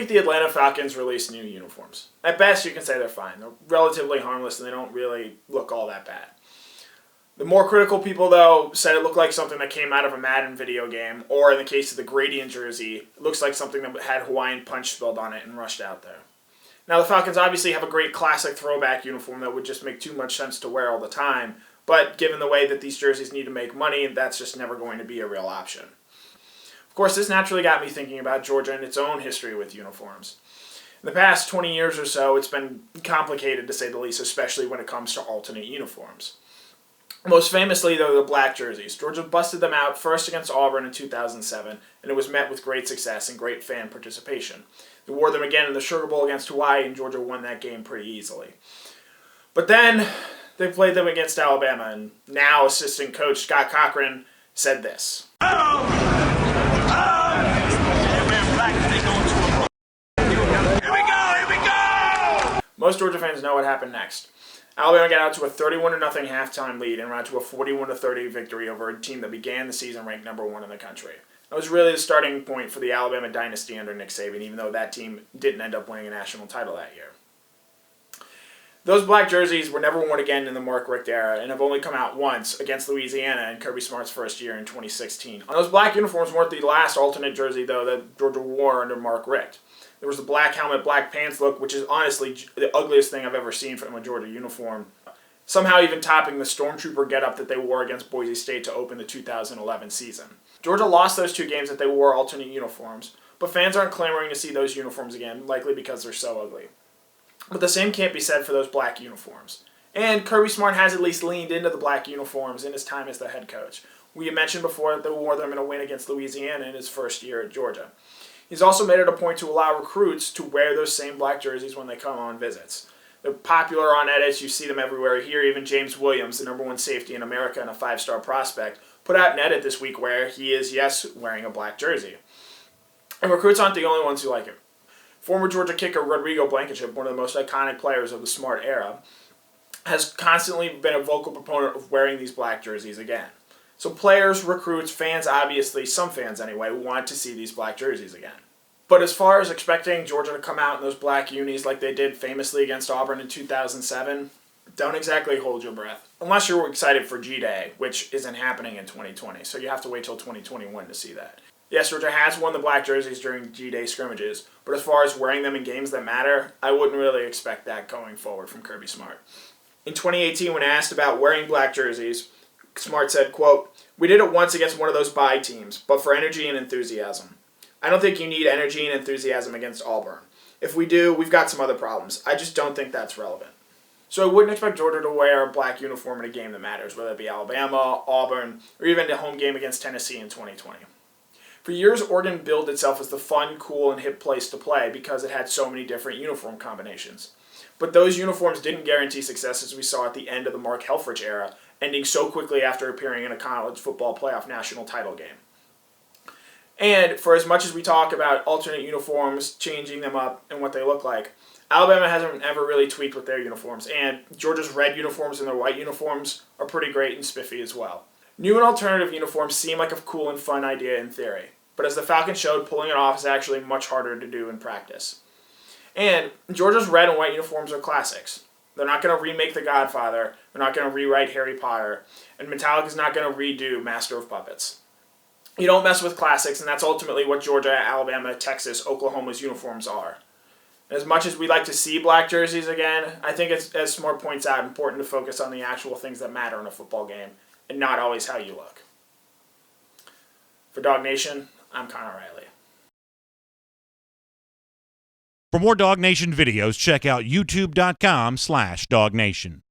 week, the Atlanta Falcons released new uniforms. At best, you can say they're fine. They're relatively harmless, and they don't really look all that bad. The more critical people, though, said it looked like something that came out of a Madden video game, or in the case of the gradient jersey, it looks like something that had Hawaiian Punch spelled on it and rushed out there. Now, the Falcons obviously have a great classic throwback uniform that would just make too much sense to wear all the time, but given the way that these jerseys need to make money, that's just never going to be a real option. Of course, this naturally got me thinking about Georgia and its own history with uniforms. In the past 20 years or so, it's been complicated to say the least, especially when it comes to alternate uniforms. Most famously, though, the black jerseys. Georgia busted them out first against Auburn in 2007, and it was met with great success and great fan participation. They wore them again in the Sugar Bowl against Hawaii, and Georgia won that game pretty easily. But then they played them against Alabama, and now assistant coach Scott Cochran said this. Most Georgia fans know what happened next. Alabama got out to a 31-0 halftime lead and ran to a 41-30 victory over a team that began the season ranked number 1 in the country. That was really the starting point for the Alabama dynasty under Nick Saban, even though that team didn't end up winning a national title that year. Those black jerseys were never worn again in the Mark Richt era and have only come out once against Louisiana in Kirby Smart's first year in 2016. And those black uniforms weren't the last alternate jersey, though, that Georgia wore under Mark Richt. There was the black helmet, black pants look, which is honestly the ugliest thing I've ever seen from a Georgia uniform. Somehow even topping the Stormtrooper getup that they wore against Boise State to open the 2011 season. Georgia lost those 2 games that they wore alternate uniforms, but fans aren't clamoring to see those uniforms again, likely because they're so ugly. But the same can't be said for those black uniforms. And Kirby Smart has at least leaned into the black uniforms in his time as the head coach. We had mentioned before that they wore them in a win against Louisiana in his first year at Georgia. He's also made it a point to allow recruits to wear those same black jerseys when they come on visits. They're popular on edits. You see them everywhere here. Even James Williams, the number 1 safety in America and a 5-star prospect, put out an edit this week where he is, yes, wearing a black jersey. And recruits aren't the only ones who like it. Former Georgia kicker Rodrigo Blankenship, one of the most iconic players of the Smart era, has constantly been a vocal proponent of wearing these black jerseys again. So players, recruits, fans, obviously, some fans anyway, want to see these black jerseys again. But as far as expecting Georgia to come out in those black unis like they did famously against Auburn in 2007, don't exactly hold your breath. Unless you're excited for G-Day, which isn't happening in 2020, so you have to wait till 2021 to see that. Yes, Georgia has worn the black jerseys during G-Day scrimmages, but as far as wearing them in games that matter, I wouldn't really expect that going forward from Kirby Smart. In 2018, when asked about wearing black jerseys, Smart said, quote, "We did it once against one of those bye teams, but for energy and enthusiasm. I don't think you need energy and enthusiasm against Auburn. If we do, we've got some other problems. I just don't think that's relevant." So I wouldn't expect Georgia to wear a black uniform in a game that matters, whether it be Alabama, Auburn, or even the home game against Tennessee in 2020. For years, Oregon billed itself as the fun, cool, and hip place to play because it had so many different uniform combinations. But those uniforms didn't guarantee success as we saw at the end of the Mark Helfrich era, ending so quickly after appearing in a college football playoff national title game. And for as much as we talk about alternate uniforms, changing them up, and what they look like, Alabama hasn't ever really tweaked with their uniforms, and Georgia's red uniforms and their white uniforms are pretty great and spiffy as well. New and alternative uniforms seem like a cool and fun idea in theory, but as the Falcons showed, pulling it off is actually much harder to do in practice. And Georgia's red and white uniforms are classics. They're not going to remake The Godfather, they're not going to rewrite Harry Potter, and Metallica's not going to redo Master of Puppets. You don't mess with classics, and that's ultimately what Georgia, Alabama, Texas, Oklahoma's uniforms are. As much as we like to see black jerseys again, I think it's, as Smart points out, important to focus on the actual things that matter in a football game, and not always how you look. For Dog Nation, I'm Connor Riley. For more Dog Nation videos, check out youtube.com/DogNation.